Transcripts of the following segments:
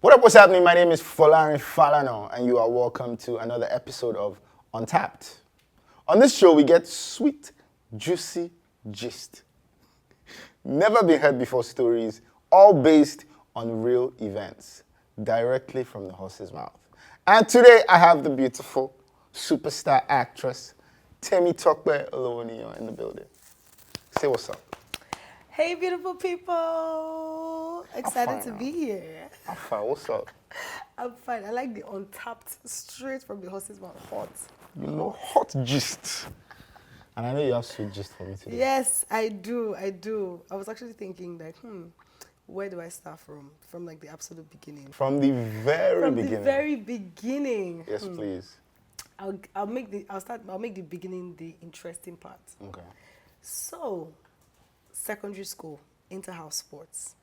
What's happening? My name is Folarin Falano, and you are welcome to another episode of Untapped. On this show, we get sweet, juicy gist. Never been heard before stories, all based on real events, directly from the horse's mouth. And today, I have the beautiful superstar actress, Temitope Olowoniyan in the building. Say what's up. Hey, beautiful people! Excited to be here. I'm fine. What's up? I'm fine. I like the untapped, straight from the horse's mouth, hot. You know, hot gist. And I know you have sweet gist for me today. Yes, I do. I was actually thinking like, where do I start from? From like the absolute beginning. From the very beginning. From the very beginning. Yes, please. I'll make the beginning the interesting part. Okay. So, secondary school, inter-house sports.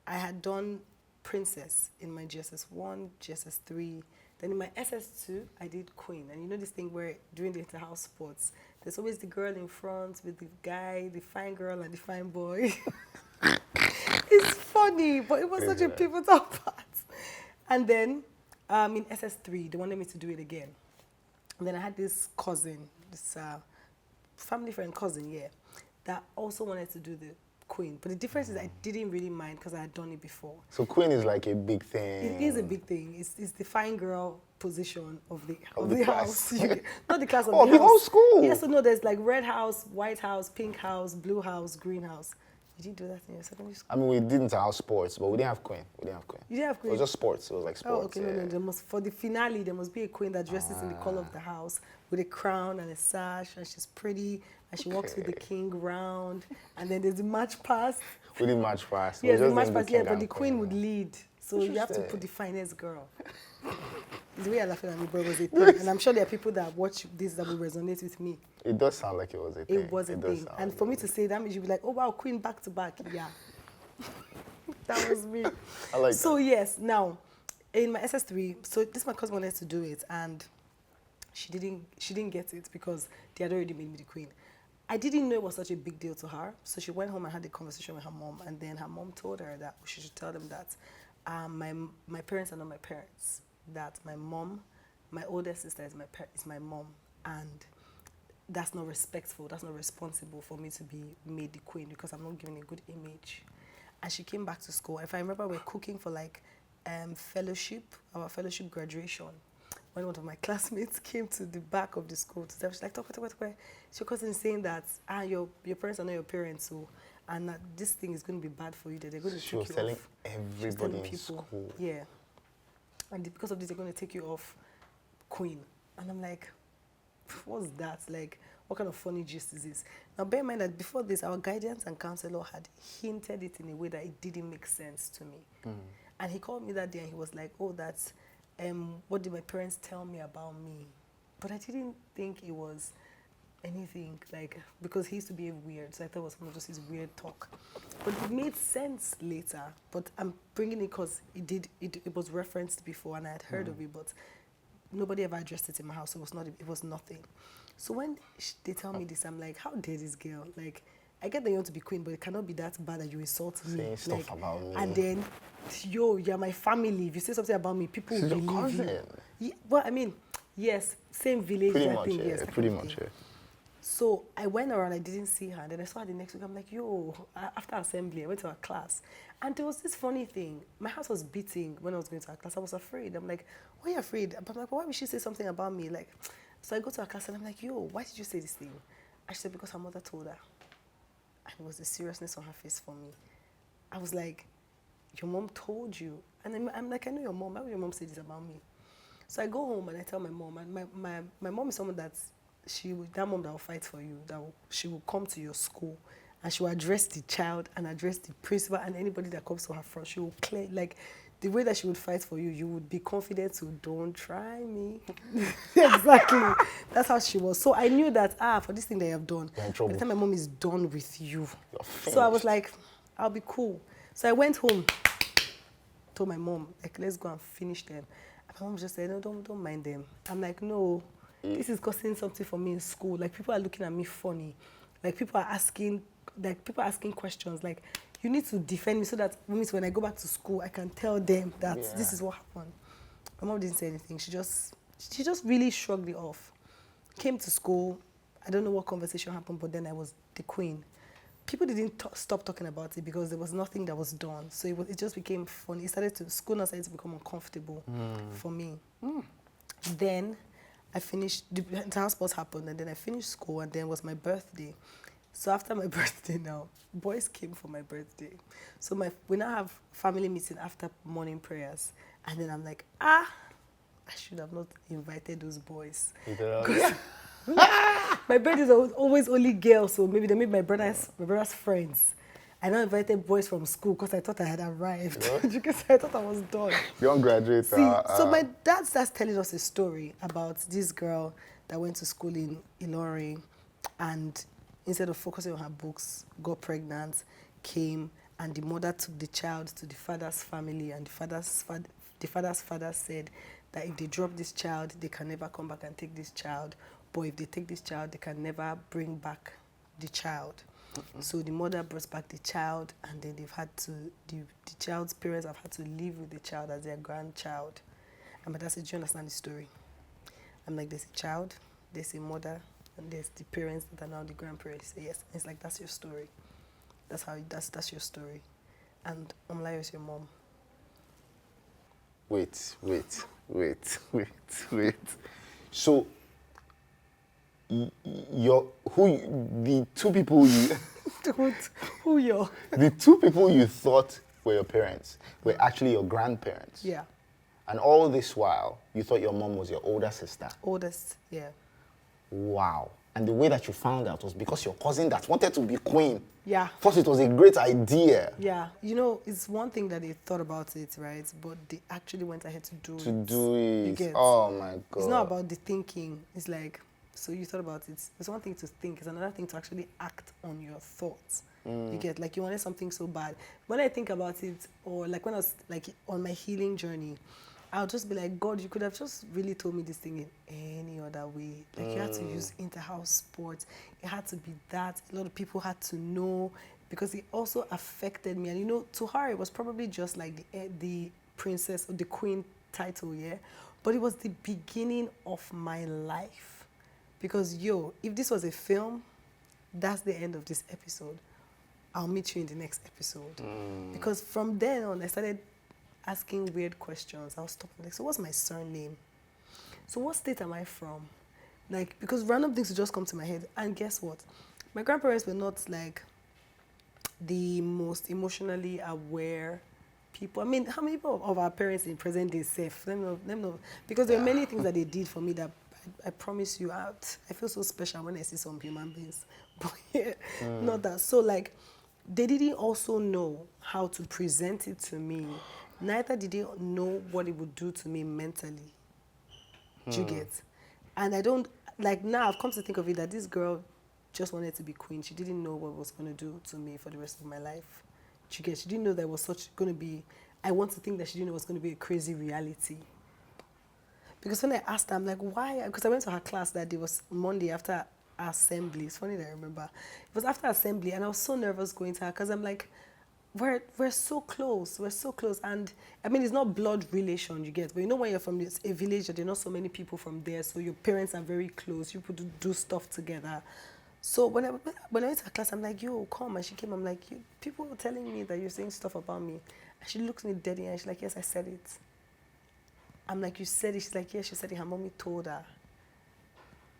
I had done Princess in my GSS1, GSS3. Then in my SS2, I did Queen. And you know this thing where during the inter-house sports, there's always the girl in front with the guy, the fine girl and the fine boy. It's funny, but it was such a pivotal part. And then in SS3, they wanted me to do it again. And then I had this cousin, this family friend cousin, that also wanted to do the Queen. But the difference is I didn't really mind because I had done it before. So Queen is like a big thing. It is a big thing. It's the fine girl position of the house. Not the class of the house. The whole school. Yes, so no, there's like red house, white house, pink house, blue house, green house. Did you do that in your secondary school? I mean, we didn't have sports, but we didn't have Queen. You didn't have Queen? It was just sports. It was like sports. Oh, okay, no. For the finale, there must be a queen that dresses in the color of the house with a crown and a sash, and she's pretty, and she walks with the king round, and then there's the march past. We didn't march past. Yes, the march past, but the queen would lead. So you have to put the finest girl. It's the way I'm laughing at me, but it was a thing. And I'm sure there are people that watch this that will resonate with me. It does sound like it was a thing. It was a thing. And for me to say that means you'd be like, oh wow, Queen back to back. Yeah. That was me. I like so that. yes, now in my SS3, so this my cousin wanted to do it and she didn't get it because they had already made me the queen. I didn't know it was such a big deal to her. So she went home and had a conversation with her mom, and then her mom told her that she should tell them that my parents are not my parents. That my mom, my older sister is my mom, and that's not respectful, that's not responsible for me to be made the queen because I'm not giving a good image. And she came back to school. If I remember, we were cooking for like our fellowship graduation. When one of my classmates came to the back of the school to tell, she's like, Tope. She was saying that your parents are not your parents, so and that this thing is going to be bad for you. That they're going to take you off. She was telling everybody in school. Yeah. And because of this, they're going to take you off Queen. And I'm like, what's that? Like, what kind of funny gist is this? Now, bear in mind that before this, our guidance and counselor had hinted it in a way that it didn't make sense to me. And he called me that day and he was like, oh, that's, what did my parents tell me about me? But I didn't think it was anything, like, because he used to be weird, so I thought it was one of just his weird talk. But it made sense later, but I'm bringing it because it was referenced before and I had heard of it, but nobody ever addressed it in my house, so it was nothing. So when they tell me this, I'm like, how dare this girl? Like, I get that you want to be queen, but it cannot be that bad that you insult me. Saying stuff about me. And then, you're my family. If you say something about me, people will believe your cousin. you. Yeah, well, I mean, yes, same village. Pretty I much, think, yeah. yes, Pretty much, yeah. So I went around, I didn't see her, and then I saw her the next week. I'm like, after assembly, I went to her class. And there was this funny thing. My heart was beating when I was going to her class. I was afraid. I'm like, why are you afraid? I'm like, why would she say something about me? Like, so I go to her class and I'm like, why did you say this thing? And she said, because her mother told her. And it was the seriousness on her face for me. I was like, your mom told you? And I'm like, I know your mom. Why would your mom say this about me? So I go home and I tell my mom. And my mom is someone that mom that will fight for you. She will come to your school and she will address the child and address the principal and anybody that comes to her front. She will clear, like, the way that she would fight for you, you would be confident to don't try me. Exactly. That's how she was. So I knew that, for this thing that you have done, by the time my mom is done with you. So I was like, I'll be cool. So I went home, told my mom, like, let's go and finish them. And my mom just said, no, don't mind them. I'm like, no, this is causing something for me in school. Like, people are looking at me funny. Like, people are asking questions. Like, you need to defend me so that when I go back to school, I can tell them that this is what happened. My mom didn't say anything. She just really shrugged it off. Came to school. I don't know what conversation happened, but then I was the queen. People didn't stop talking about it because there was nothing that was done. So it just became funny. School now started to become uncomfortable for me. Then I finished, the entire sports happened, and then I finished school, and then it was my birthday. So after my birthday now, boys came for my birthday. So we now have family meeting after morning prayers. And then I'm like, I should have not invited those boys. My birthdays are always only girls, so maybe they made my brother's friends. I now invited boys from school because I thought I had arrived. Because I thought I was done. Young graduate. So my dad starts telling us a story about this girl that went to school in Ilorin, and instead of focusing on her books, got pregnant, came, and the mother took the child to the father's family, and the father's father said that if they drop this child, they can never come back and take this child. But if they take this child, they can never bring back the child. So the mother brought back the child, and then they've had to, the child's parents have had to live with the child as their grandchild. And my dad said, do you understand the story? I'm like, there's a child, there's a mother, and there's the parents that are now the grandparents. He said, yes. And it's like, that's your story. That's your story. And Omlayo is your mom. Wait. So, the two people you thought were your parents were actually your grandparents. Yeah. And all this while, you thought your mom was your older sister. Oldest, yeah. Wow. And the way that you found out was because your cousin that wanted to be queen. Yeah. Thought it was a great idea. Yeah. You know, it's one thing that they thought about it, right? But they actually went ahead to do it. Oh my God. It's not about the thinking. It's like, so you thought about it. It's one thing to think. It's another thing to actually act on your thoughts. You get, like, you wanted something so bad. When I think about it, or like when I was like on my healing journey, I'll just be like, God, you could have just really told me this thing in any other way. Like, you had to use inter-house sports. It had to be that. A lot of people had to know, because it also affected me. And, you know, to her, it was probably just like the princess or the queen title, yeah? But it was the beginning of my life. Because, if this was a film, that's the end of this episode. I'll meet you in the next episode. Because from then on, I started asking weird questions. I was stopping, like, so what's my surname? So what state am I from? Like, because random things would just come to my head. And guess what? My grandparents were not like the most emotionally aware people. I mean, how many people of our parents in present day safe? Let me know. Because there are many things that they did for me that I promise you out. I feel so special when I see some human beings. But not that. So like, they didn't also know how to present it to me. Neither did they know what it would do to me mentally. Do you get? And I don't, like, now I've come to think of it that this girl just wanted to be queen. She didn't know what it was going to do to me for the rest of my life. Do you get? She didn't know that it was going to be, I want to think that she didn't know it was going to be a crazy reality. Because when I asked her, I'm like, why? Because I went to her class that day, was Monday after assembly. It's funny that I remember. It was after assembly, and I was so nervous going to her because I'm like, we're so close. We're so close. And I mean, it's not blood relation, you get. But you know, when you're from a village, there are not so many people from there. So your parents are very close. You people do stuff together. So when I went to her class, I'm like, yo, come. And she came. I'm like, people were telling me that you're saying stuff about me. And she looks me dead in the eye. She's like, yes, I said it. I'm like, you said it? She's like, yes, she said it. Her mommy told her.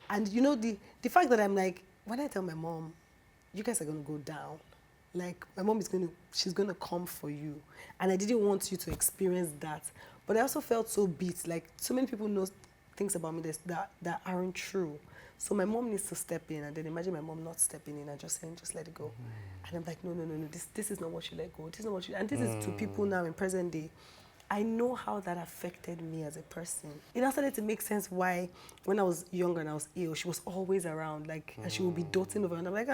And you know, the fact that I'm like, when I tell my mom, you guys are going to go down. Like, my mom she's going to come for you. And I didn't want you to experience that. But I also felt so beat. Like, so many people know things about me that aren't true. So my mom needs to step in. And then imagine my mom not stepping in and just saying, just let it go. And I'm like, no. This is not what you let go. This is not what you... And this is to people now in present day. I know how that affected me as a person. It now started to make sense why, when I was younger and I was ill, she was always around. Like, and she would be doting over. And I'm like,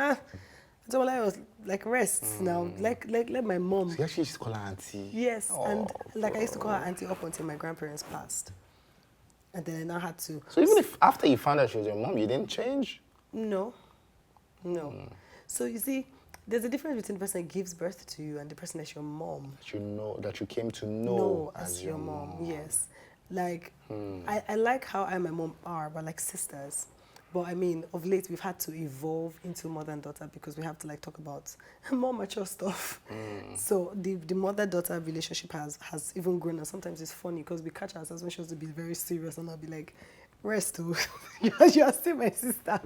so I was like, rest now. Like, let my mom. So you actually used to call her auntie? Yes, and like I used to call her auntie up until my grandparents passed. And then I now had to. So even if after you found out she was your mom, you didn't change? No. So you see, There's a difference between the person that gives birth to you and the person that's your mom. That you came to know No, as as your your mom. mom. Yes. Like, I like how I and my mom are, but like sisters. But I mean, of late, we've had to evolve into mother and daughter because we have to like talk about more mature stuff. So the mother-daughter relationship has even grown. And sometimes it's funny because we catch ourselves when she wants to be very serious and I'll be like, rest, oh. You are still my sister.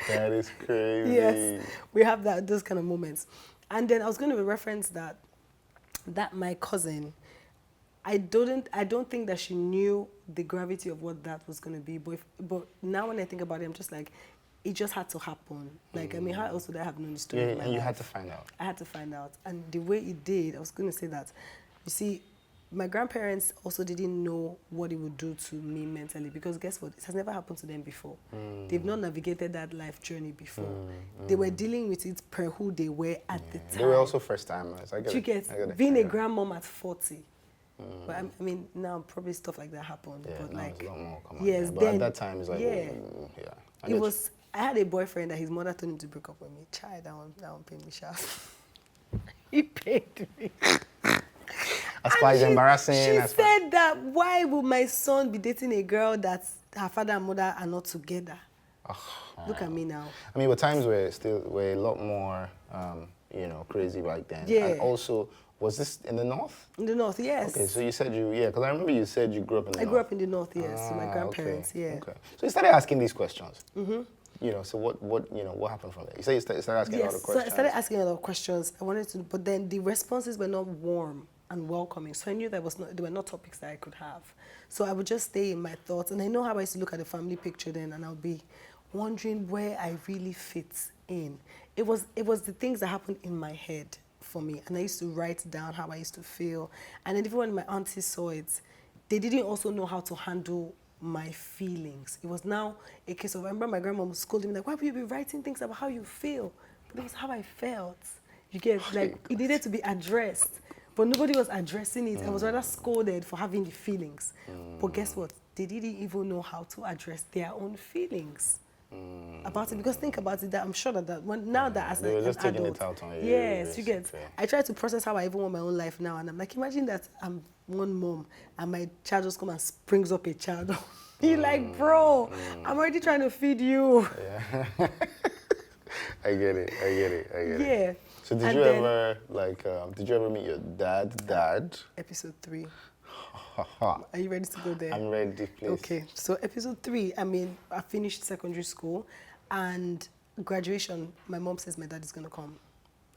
That is crazy. Yes, we have those kind of moments. And then I was going to reference that my cousin, I don't think that she knew the gravity of what that was going to be. But now when I think about it, I'm just like, it just had to happen. Like, I mean, how else would I have known the story of my and you life? had to find out. I had to find out. And the way it did, I was going to say that, you see, my grandparents also didn't know what it would do to me mentally because guess what? It has never happened to them before. They've not navigated that life journey before. They were dealing with it per who they were at the time. They were also first timers. I get You it. get I get it. being I a get it. grandmom at 40. But I mean, now probably stuff like that happened. Yeah, but now like, it's a lot more common. yes, Yeah, but then, at that time, it's like, yeah. yeah. I It get you. was. I had a boyfriend that his mother told him to break up with me. Child, that one paid me sharp. He paid me. As far as embarrassing. She as far- said that why would my son be dating a girl that her father and mother are not together? Look at me now. I mean, but times were a lot more, crazy back then. Yeah. And also, was this in the north? In the north, yes. Okay, so you said because I remember you said you grew up in the north. I grew up in the north, yes. So my Ah, grandparents, okay, yeah. Okay. So you started asking these questions. So what happened from there? You said you started asking a lot of Yes, so questions. I started asking a lot of questions. I wanted to, but then the responses were not warm and welcoming. So I knew there were not topics that I could have. So I would just stay in my thoughts. And I know how I used to look at the family picture then, and I'll be wondering where I really fit in. It was the things that happened in my head for me. And I used to write down how I used to feel. And then even when my aunties saw it, they didn't also know how to handle my feelings. It was now a case of, I remember my grandma was scolding me like, why would you be writing things about how you feel? But it was how I felt. You get, like, it needed to be addressed. But nobody was addressing it. I was rather scolded for having the feelings. But guess what? They didn't even know how to address their own feelings about it. Because think about it, that I'm sure that now that as They were an just taking adult, it out on you. yes, you get. basically. I try to process how I even want my own life now, and I'm like, imagine that I'm one mom and my child just come and springs up a child. You're like, bro, I'm already trying to feed you. Yeah. I get it. Yeah. So did And you then- ever did you ever meet your dad? Episode 3. Haha. Are you ready to go there? I'm ready, please. Okay, so episode 3, I mean, I finished secondary school and graduation, my mom says my dad is going to come.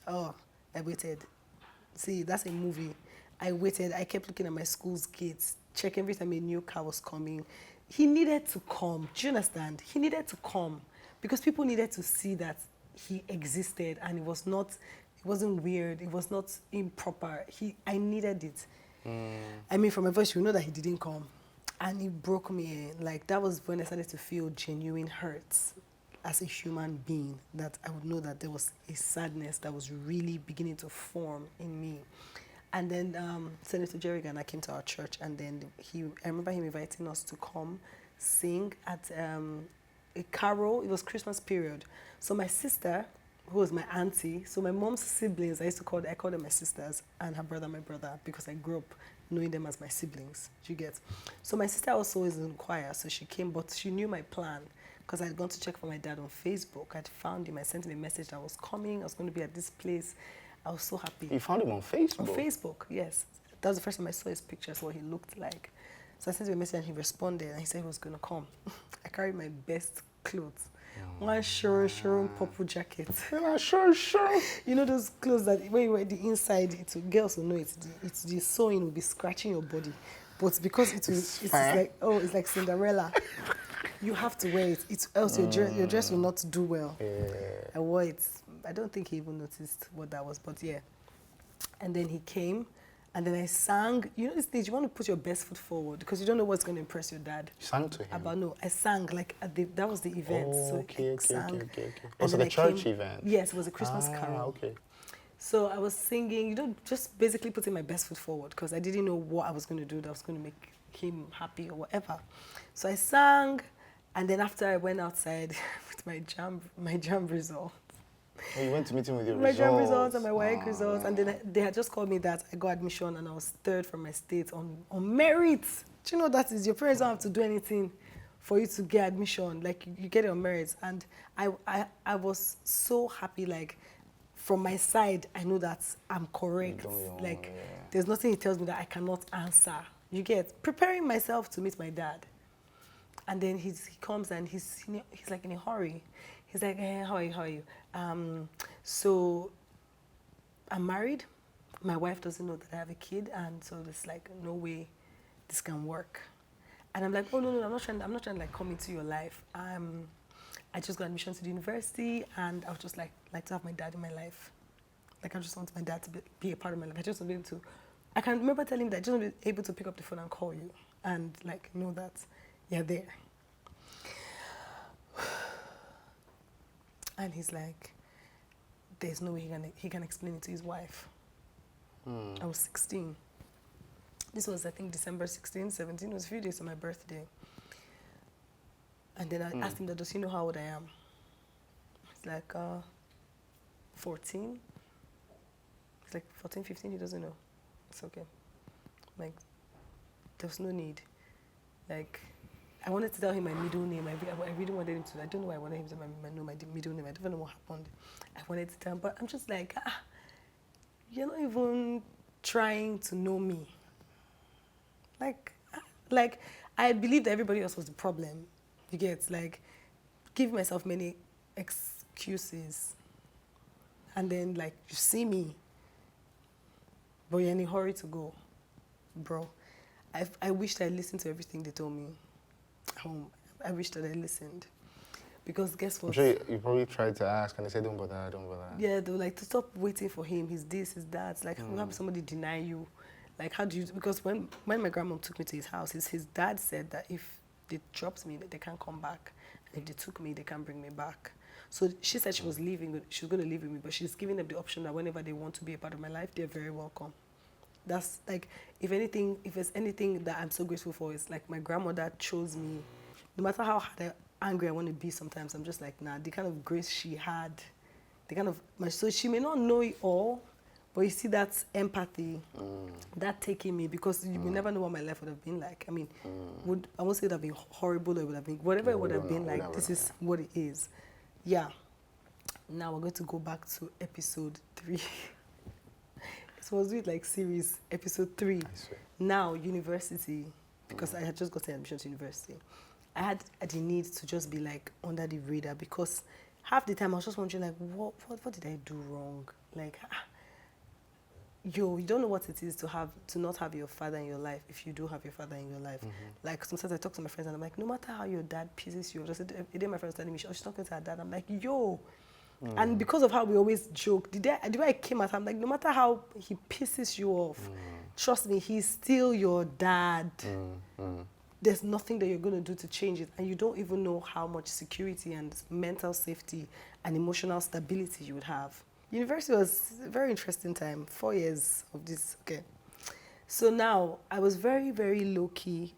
Oh, I waited. See, that's a movie. I waited. I kept looking at my school's gates, check every time a new car was coming. He needed to come. Do you understand? He needed to come because people needed to see that he existed and it wasn't weird. It was not improper. I needed it. I mean, from my voice, you know that he didn't come. And it broke me. Like, that was when I started to feel genuine hurts as a human being, that I would know that there was a sadness that was really beginning to form in me. And then Senator Jerry Garner came to our church, and then I remember him inviting us to come sing at a carol. It was Christmas period. So my sister, who was my auntie, so my mom's siblings, I call them my sisters, and her brother, my brother, because I grew up knowing them as my siblings. Do you get? So my sister also is in choir, so she came, but she knew my plan because I had gone to check for my dad on Facebook. I'd found him. I sent him a message that I was coming. I was going to be at this place. I was so happy. You found him on Facebook? On Facebook, yes. That was the first time I saw his pictures, what he looked like. So I sent him a message and he responded and he said he was going to come. I carried my best clothes. One Sharon purple jacket. Yeah, sure. You know those clothes that when you wear the inside, girls will know it's the sewing will be scratching your body. But because it's like Cinderella, you have to wear it. Else your dress will not do well. Yeah. I wore it. I don't think he even noticed what that was, but yeah. And then he came, and then I sang. You know this stage, you want to put your best foot forward because you don't know what's going to impress your dad. You sang to him? I sang like that was the event. Oh, so okay. sang. Was it then a I church came- event? Yes, it was a Christmas carol. Okay. So I was singing, just basically putting my best foot forward because I didn't know what I was going to do that was going to make him happy or whatever. So I sang, and then after I went outside with my jam result, Oh, you went to meeting with your My results. JAMB results and my WAEC results, yeah. and then they had just called me that I got admission and I was third from my state on merit. Do you know that is your parents don't have to do anything for you to get admission, like you get it on merit. And I was so happy, like from my side, I know that I'm correct. Like there's nothing he tells me that I cannot answer. You get preparing myself to meet my dad. And then he comes and he's like in a hurry. He's like, hey, how are you? So I'm married. My wife doesn't know that I have a kid, and so there's like no way this can work. And I'm like, oh no, I'm not trying to like come into your life. I just got admission to the university, and I would just like to have my dad in my life. Like I just want my dad to be a part of my life. I just want to be able to. I can remember telling him that I just want to be able to pick up the phone and call you, and like know that you're there. And he's like, there's no way he can explain it to his wife. I was 16. This was, I think, December 16, 17. It was a few days to my birthday. And then I asked him, does he know how old I am? He's like, 14. He's like, 14, 15, he doesn't know. It's okay. Like, there was no need. Like, I wanted to tell him my middle name. I really wanted him to. I don't know why I wanted him to know my middle name. I don't know what happened. I wanted to tell him, but I'm just like, you're not even trying to know me. Like I believed that everybody else was the problem. You get, like, give myself many excuses. And then, like, you see me, but you're in a hurry to go. Bro, I wished I listened to everything they told me. I wish that I listened. Because guess what? I'm sure you probably tried to ask and they said, don't bother. Yeah, they were like, to stop waiting for him. He's this, he's that. It's like, how have somebody deny you? Like, how do you... Because when my grandma took me to his house, his dad said that if they dropped me, that they can't come back. And if they took me, they can't bring me back. So she said she was leaving. She was going to leave with me, but she's giving them the option that whenever they want to be a part of my life, they're very welcome. That's like, if there's anything that I'm so grateful for, it's like my grandmother chose me. No matter how angry I want to be sometimes, I'm just like, nah, the kind of grace she had, so she may not know it all, but you see that empathy, that taking me, because you will never know what my life would have been like. I mean, I won't say it would have been horrible, or it would have been, whatever it would have been like, this is what it is. Yeah. Now we're going to go back to episode 3. It was with like series, episode 3. Now, university, because I had just gotten admission to university. I had the need to just be like under the radar, because half the time I was just wondering, like, what did I do wrong? Like, you don't know what it is to not have your father in your life if you do have your father in your life. Like, sometimes I talk to my friends and I'm like, no matter how your dad pisses you off, just a day my friend was telling me, she's talking to her dad, I'm like, yo. And because of how we always joke, the day I came at her, I'm like, no matter how he pisses you off, trust me, he's still your dad. There's nothing that you're going to do to change it. And you don't even know how much security and mental safety and emotional stability you would have. University was a very interesting time, 4 years of this, okay. So now, I was very, very low-key.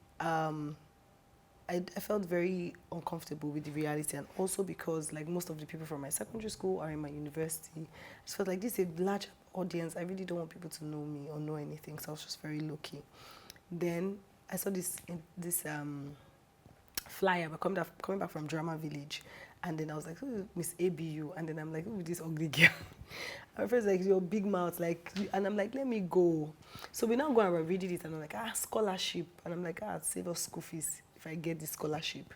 I felt very uncomfortable with the reality, and also because, like, most of the people from my secondary school are in my university. I just felt like this is a large audience. I really don't want people to know me or know anything, so I was just very low-key. Then I saw this flyer, but coming back from Drama Village, and then I was like, oh, Miss ABU, and then I'm like, oh, this ugly girl. My friend's like, your big mouth, like, and I'm like, let me go. So we now go and we're reading it, and I'm like, scholarship, and I'm like, save us school fees if I get this scholarship.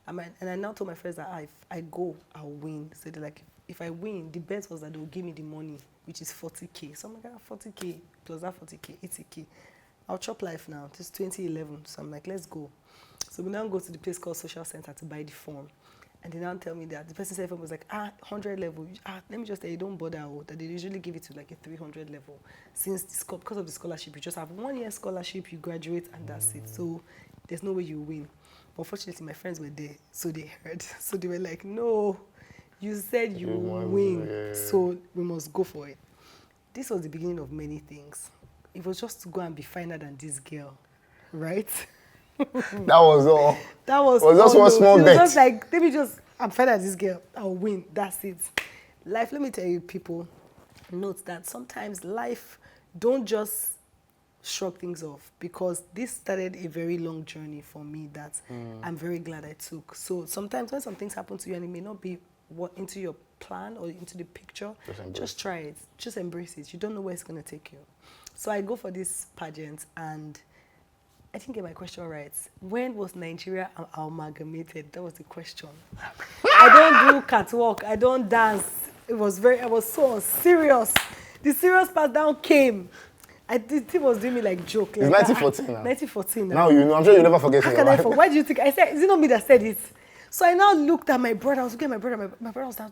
And I now told my friends that if I go, I'll win. So they're like, if I win, the bet was that they'll give me the money, which is 40K. So I'm like, 40K plus that 40K, 80K. I'll chop life now. This is 2011. So I'm like, let's go. So we now go to the place called Social Center to buy the form. And they now tell me that the person said was like, 100 level. Let me just tell you, don't bother. That they usually give it to like a 300 level. Because of the scholarship, you just have 1 year scholarship, you graduate, and that's it. So there's no way you win. Unfortunately, my friends were there, so they heard. So they were like, no, you said you will win, so we must go for it. This was the beginning of many things. It was just to go and be finer than this girl, right? That was all. That was just one small bet. It was just like, I'm finer than this girl, I'll win, that's it. Life, let me tell you, people, note that sometimes life don't just shrug things off, because this started a very long journey for me that I'm very glad I took. So sometimes when some things happen to you and it may not be what into your plan or into the picture, just try it. Just embrace it. You don't know where it's going to take you. So I go for this pageant, and I didn't get my question right. When was Nigeria amalgamated? That was the question. I don't do catwalk. I don't dance. I was so serious. The serious part down came. The thing was doing me like joke. It's like 1914 now. 1914 now. Now you know. I'm sure you never forget. How can I forget? Why do you think I said? Is it not me that said it? So I now looked at my brother. I was looking at my brother. My brother was like,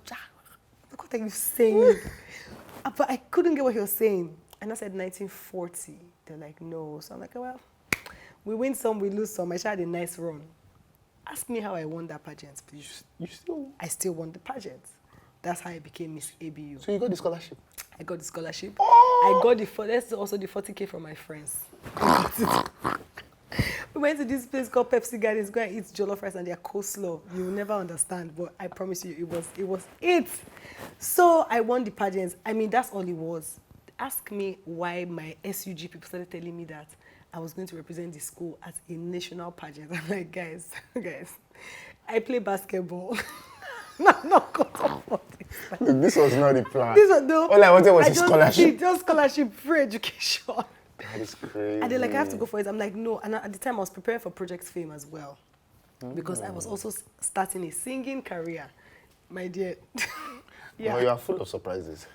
"Look what are you saying?" But I couldn't get what he was saying. And I said 1940. They're like, no. So I'm like, well, we win some, we lose some. I had a nice run. Ask me how I won that pageant, please. I still won the pageant. That's how I became Miss ABU. So you got the scholarship? I got the scholarship. Oh! I got that's also the 40K from my friends. We went to this place called Pepsi Gardens, go and eat jollof rice and their coleslaw. You will never understand, but I promise you, it was it. So I won the pageant. I mean, that's all it was. Ask me why my SUG people started telling me that I was going to represent the school at a national pageant. I'm like, guys, I play basketball. I'm not caught up for this. This was not the plan. No. All I wanted was a scholarship. Just scholarship, free education. That is crazy. And they're like, I have to go for it. I'm like, no. And at the time, I was preparing for Project Fame as well. Because I was also starting a singing career. My dear. Yeah. Well, you are full of surprises.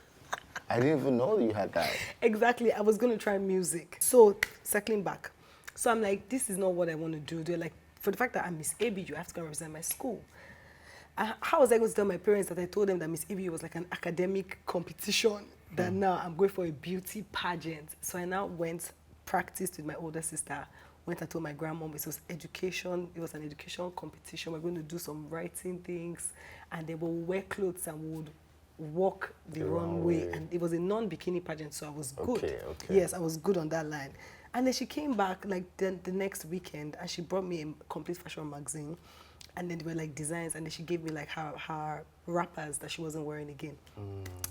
I didn't even know you had that. Exactly. I was going to try music. So, circling back. So, I'm like, this is not what I want to do. They're like, for the fact that I'm Miss ABU, you have to go and represent my school. How was I going to tell my parents that I told them that Miss ABU was like an academic competition? That now I'm going for a beauty pageant. So I now practiced with my older sister, went and told my grandmom it was education, it was an education competition. We're going to do some writing things, and they will wear clothes and we would walk the runway. And it was a non-bikini pageant, so I was good. Okay. Yes, I was good on that line. And then she came back like the next weekend, and she brought me a complete fashion magazine. And then they were like designs, and then she gave me like her wrappers that she wasn't wearing again.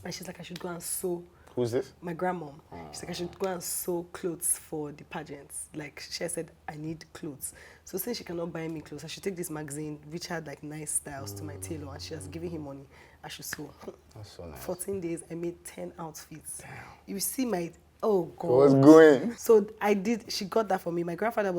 And she's like, I should go and sew. Who's this? My grandmom. She's like, I should go and sew clothes for the pageants. Like, she said, I need clothes. So since she cannot buy me clothes, I should take this magazine, which had like nice styles, to my tailor, and she has given him money. I should sew. That's so nice. 14 days, I made 10 outfits. Damn. You see my, oh God. It was going. So she got that for me. My grandfather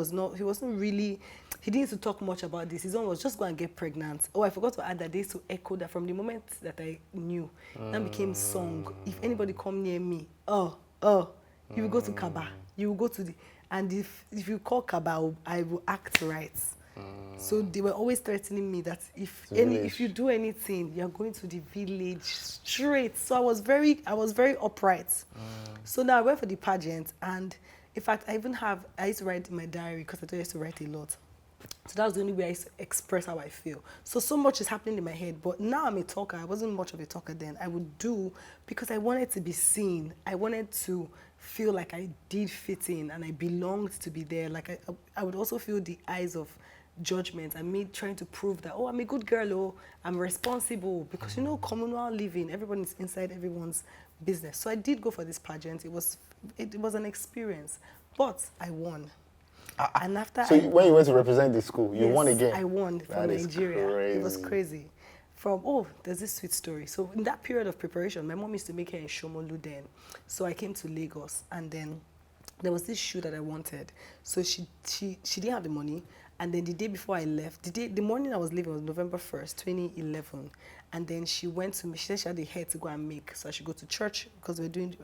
he didn't used to talk much about this. His own was just go and get pregnant. Oh, I forgot to add that they used to echo that from the moment that I knew. That became song. If anybody come near me, you will go to Kaba. You will go to and if you call Kaba, I will act right. So they were always threatening me that if you do anything, you're going to the village straight. So I was very upright. So now I went for the pageant, and in fact, I used to write in my diary, because I used to write a lot. So that was the only way I used to express how I feel. So much is happening in my head, but now I'm a talker. I wasn't much of a talker then. I would do because I wanted to be seen. I wanted to feel like I did fit in and I belonged to be there. Like I would also feel the eyes of judgment and me trying to prove that, I'm a good girl, I'm responsible. Because, communal living, everyone's inside everyone's business. So I did go for this pageant. It was an experience, but I won. And after when you went to represent the school, you won again? I won for Nigeria. It was crazy. There's this sweet story. So in that period of preparation, my mom used to make her in Shomolu then. So I came to Lagos, and then there was this shoe that I wanted. So she didn't have the money. And then the day before I left, the morning I was leaving was November 1st, 2011. And then she said she had the hair to go and make. So I should go to church because we're doing,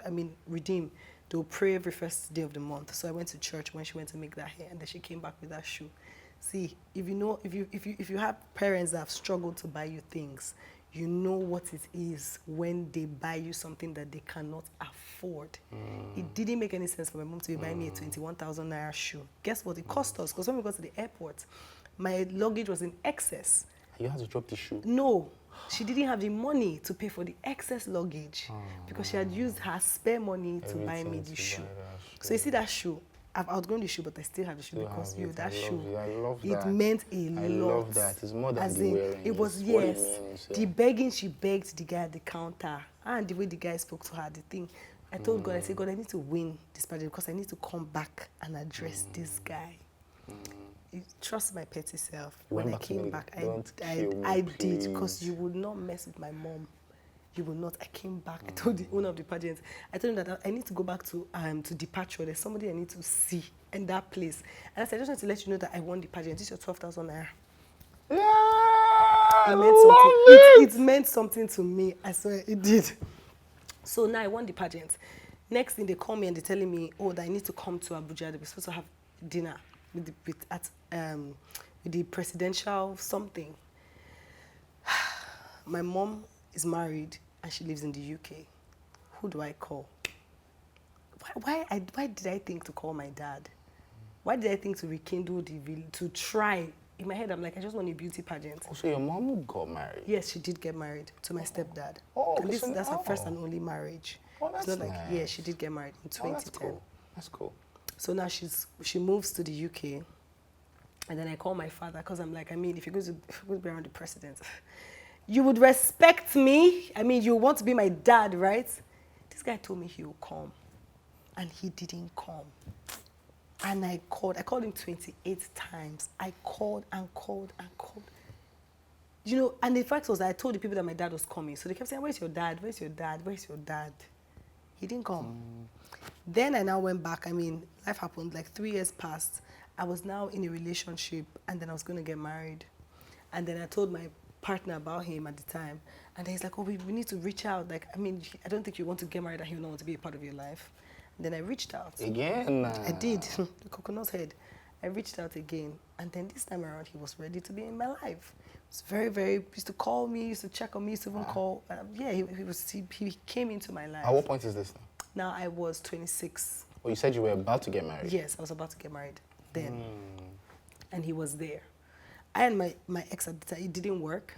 Redeem. They'll pray every first day of the month. So I went to church when she went to make that hair, and then she came back with that shoe. See, if you have parents that have struggled to buy you things, you know what it is when they buy you something that they cannot afford. It didn't make any sense for my mom to be buying me a 21,000 naira shoe. Guess what? It cost us, because when we got to the airport, my luggage was in excess. You had to drop the shoe? No. She didn't have the money to pay for the excess luggage because she had used her spare money to buy me the shoe. So you see that shoe? I've outgrown the shoe, but I still have the shoe You because have it. that I love shoe, it. I love it that. meant a lot. I love that. It's more than As the in, wearing. it was, It's what yes, it means, the yeah. begging she begged the guy at the counter, and the way the guy spoke to her, the thing. I told God, I said, God, I need to win this pageant because I need to come back and address this guy. Trust my petty self. When I came back, I did, because you would not mess with my mom. You will not. I came back. I told the owner of the pageant, I told him that I need to go back to departure. There's somebody I need to see in that place. And I said, I just want to let you know that I won the pageant. This is your 12,000 naira. Yeah, It meant something. It meant something to me. I swear it did. So now I won the pageant. Next thing, they call me and they're telling me, oh, that I need to come to Abuja. They're supposed to have dinner with the presidential something. My mom is married and she lives in the UK. Who do I call? Why did I think to call my dad? Why did I think to rekindle to try? In my head, I'm like, I just want a beauty pageant. Oh, so your mom got married? Yes, she did get married to my stepdad. Oh, and that's her first and only marriage. Oh, that's it's not like, nice. yeah, she did get married in 2010. That's cool. That's cool. So now she moves to the UK, and then I call my father because I'm like, I mean, if you're going to be around the president, you would respect me. I mean, you want to be my dad, right? This guy told me he will come, and he didn't come. And I called him 28 times. I called and called and called. You know, and the fact was that I told the people that my dad was coming. So they kept saying, where's your dad? Where's your dad? Where's your dad? He didn't come. Then I now went back. I mean, life happened. Like 3 years passed. I was now in a relationship, and then I was going to get married. And then I told my partner about him at the time. And then he's like, oh, we need to reach out. Like, I mean, I don't think you want to get married and he will not want to be a part of your life. And then I reached out. Again? I did. The coconut head. I reached out again. And then this time around, he was ready to be in my life. He was very, very, used to call me, used to check on me, used to even call. Yeah, he came into my life. At what point is this now? Now I was 26. Oh, you said you were about to get married? Yes, I was about to get married then. And he was there. I and my ex at the time, it didn't work.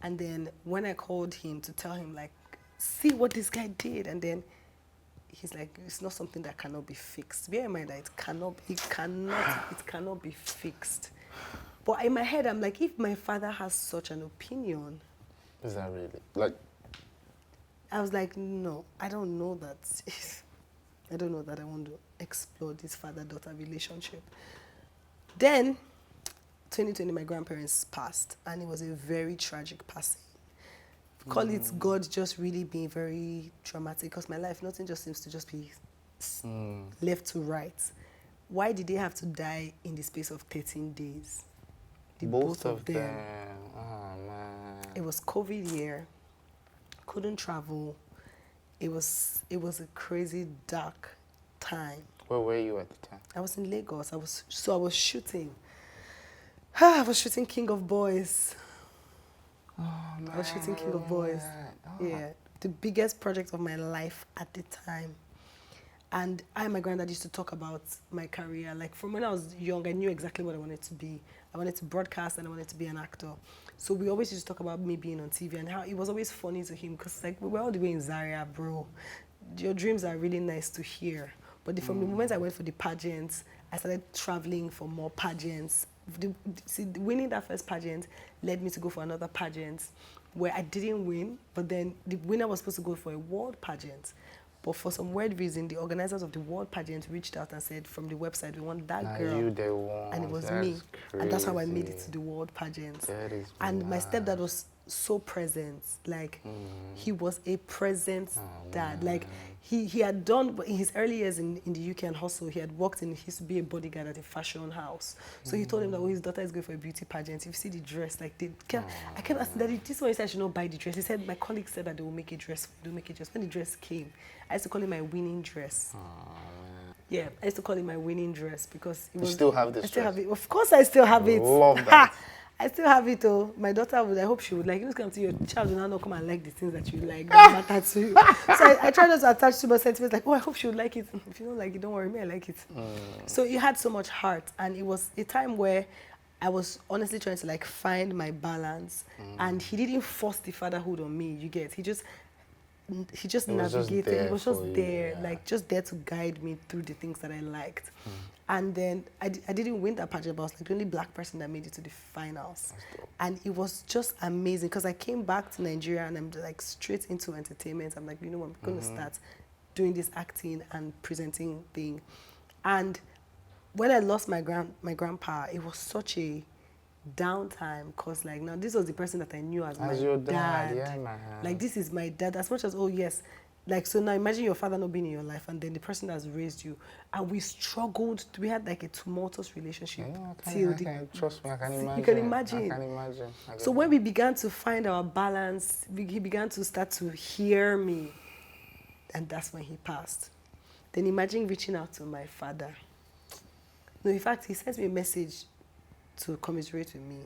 And then when I called him to tell him, like, see what this guy did, and then he's like, it's not something that cannot be fixed. Bear in mind that it cannot be fixed. But in my head, I'm like, if my father has such an opinion. Is that really? Like, I was like, no, I don't know that. I don't know that I want to explore this father-daughter relationship. Then, 2020, my grandparents passed, and it was a very tragic passing. Call it God just really being very traumatic, because my life, nothing just seems to just be left to right. Why did they have to die in the space of 13 days? both of them. Oh, man. It was COVID year. Couldn't travel. It was a crazy, dark time. Where were you at the time? I was in Lagos. I was shooting. I was shooting King of Boys. Oh, man. I was shooting King of Boys. Oh. Yeah, the biggest project of my life at the time. And I and my granddad used to talk about my career. Like, from when I was young, I knew exactly what I wanted to be. I wanted to broadcast and I wanted to be an actor. So we always used to talk about me being on TV and how it was always funny to him, because, like, we were all the way in Zaria, bro. Your dreams are really nice to hear. But from the moment I went for the pageants, I started traveling for more pageants. Winning that first pageant led me to go for another pageant where I didn't win, but then the winner was supposed to go for a world pageant. But for some weird reason, the organizers of the world pageant reached out and said, from the website, we want that girl. You the one. And it was That's me. crazy. And that's how I made it to the world pageant. That is and my mad. stepdad was so present. Like, he was a present dad. Like, he had done, in his early years in the UK and hustle, he had worked he used to be a bodyguard at a fashion house. So he told him that, oh, his daughter is going for a beauty pageant. If you see the dress, like, I kept asking, Daddy, this one, he said I should not buy the dress. He said, my colleague said that they will make a dress. They'll make a dress. When the dress came, I used to call it my winning dress. Yeah, I used to call it my winning dress because it was. You still have this I still dress? have it. Of course, I still have it. Love that. I still have it, though. My daughter would. I hope she would like. You just come to your child will now not come and like the things that you like that matter to you. So I try not to attach too much sentiments. Like, oh, I hope she would like it. If you don't like it, don't worry, me, I like it. So it had so much heart, and it was a time where I was honestly trying to, like, find my balance. And he didn't force the fatherhood on me. You get? He just. he just It was just navigated. there He was just for you, there, yeah. like just there to guide me through the things that I liked. And then I didn't win that pageant, but I was like the only black person that made it to the finals. And it was just amazing because I came back to Nigeria and I'm like straight into entertainment. I'm like, you know what, I'm going to start doing this acting and presenting thing. And when I lost my grandpa, it was such a downtime because like now this was the person that I knew as my Your dad, yeah, man. like this is my dad, as much as oh yes, like so now imagine your father not being in your life and then the person that's raised you, and we struggled, we had like a tumultuous relationship Trust me, I can imagine. you can imagine. I can imagine. So when we began to find our balance, he began to start to hear me, and that's when he passed. Then imagine reaching out to my father. No, in fact, he sent me a message to commiserate with me.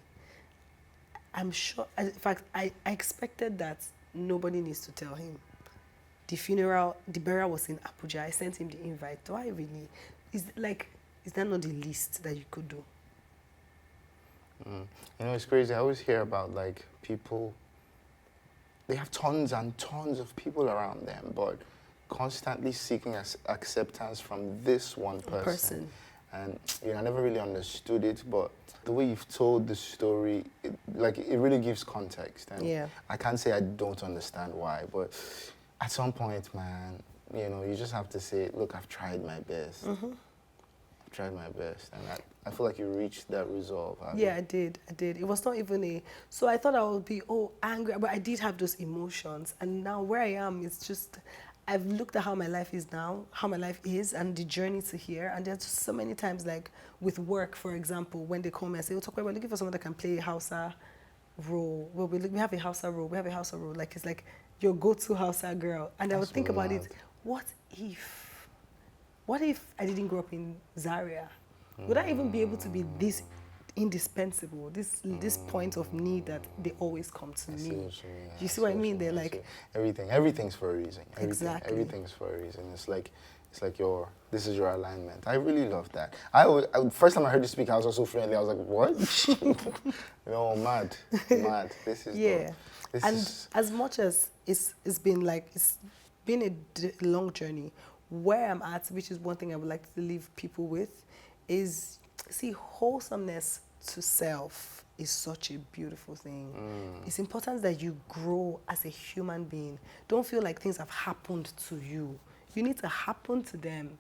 I'm sure, in fact, I expected that nobody needs to tell him. The burial was in Abuja. I sent him the invite. Do I really? Is that not the least that you could do? You know, it's crazy. I always hear about like people, they have tons and tons of people around them, but constantly seeking acceptance from this one person. And you know, I never really understood it, but the way you've told the story, it really gives context. And Yeah. I can't say I don't understand why, but at some point, man, you know, you just have to say, look, I've tried my best. I've tried my best, and I feel like you reached that resolve. Yeah, I did. It was not even so I thought I would be angry, but I did have those emotions, and now where I am, it's just, I've looked at how my life is now, how my life is, and the journey to here. And there's just so many times, like with work, for example, when they call me and say, we're looking for someone that can play a Hausa role. Well, we have a Hausa role. We have a Hausa role. Like, it's like your go-to Hausa girl. And I would think about it, what if I didn't grow up in Zaria? Would I even be able to be this indispensable, this point of need that they always come to me? You see what I mean? They're like everything's for a reason. Exactly. Everything's for a reason. It's like this is your alignment. I really love that. First time I heard you speak, I was also friendly. I was like, what? No, mad. This is yeah. dope. As much as it's been a long journey, where I'm at, which is one thing I would like to leave people with, is wholesomeness to self is such a beautiful thing. It's important that you grow as a human being. Don't feel like things have happened to you. You need to happen to them.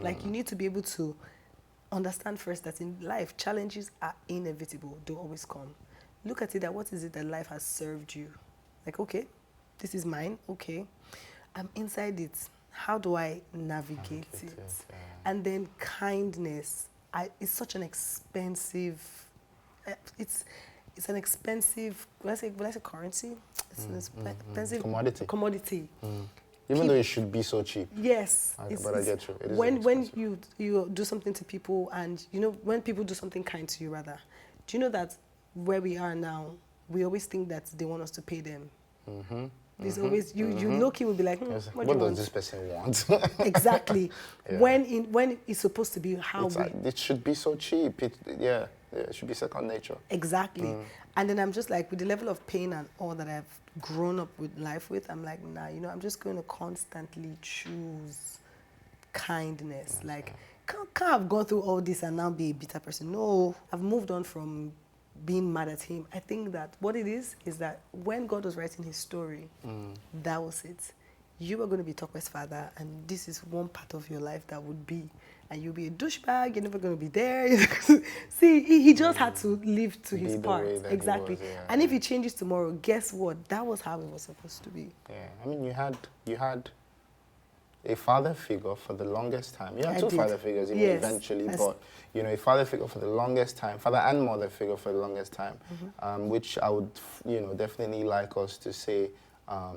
Like, you need to be able to understand first that in life, challenges are inevitable. They'll always come. Look at it that what is it that life has served you? Like, okay, this is mine, okay. I'm inside it. How do I navigate it? Yeah. And then kindness. It's such an expensive, it's an expensive, when I say currency, it's an expensive commodity. Even though it should be so cheap. Yes. But I get you. It is when you do something to people, and you know, when people do something kind to you rather, do you know that where we are now, we always think that they want us to pay them. There's always, you low-key will be like, what does this person want? Exactly. Yeah. When it's supposed to be how it should be so cheap. It should be second nature. Exactly. And then I'm just like, with the level of pain and all that I've grown up with life with, I'm like, nah, you know, I'm just going to constantly choose kindness. Okay. Like, can't have gone through all this and now be a bitter person. No, I've moved on from being mad at him. I think that what it is that when God was writing his story, that was it. You are going to be Tope's father, and this is one part of your life that would be, and you'll be a douchebag, you're never going to be there. See, he just had to live to his part. Exactly. Was, yeah. And if he changes tomorrow, guess what? That was how it was supposed to be. Yeah, I mean, you had a father figure for the longest time. You had two father figures eventually, but you know, a father figure for the longest time, father and mother figure for the longest time, which I would, you know, definitely like us to say,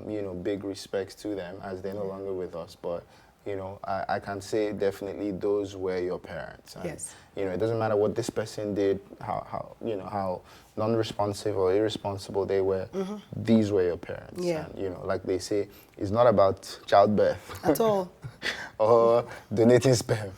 you know, big respects to them as they're no longer with us. But you know, I can say definitely those were your parents. And, yes. You know, it doesn't matter what this person did, how you know, how non-responsive or irresponsible they were, these were your parents. Yeah. And, you know, like they say, it's not about childbirth. At all. Or donating sperm.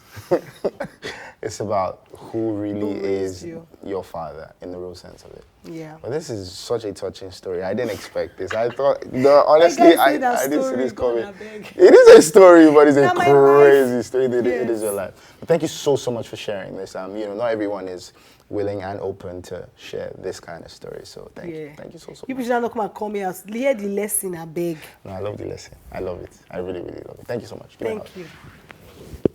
It's about who really Who raised is you. your father in the real sense of it. Yeah. But this is such a touching story. I didn't expect this. I thought, no, honestly, guy say that I didn't see story, this God, coming. I beg. It is a story, but it's a Not my crazy life. story. It is Yes. your life. But thank you so, so much for sharing this. Not everyone is willing and open to share this kind of story. So thank you. Thank you so, so People much. should not come and call me out. Hear the lesson, I beg. No, I love the lesson. I love it. I really, really love it. Thank you so much. Give me a Thank hug. you.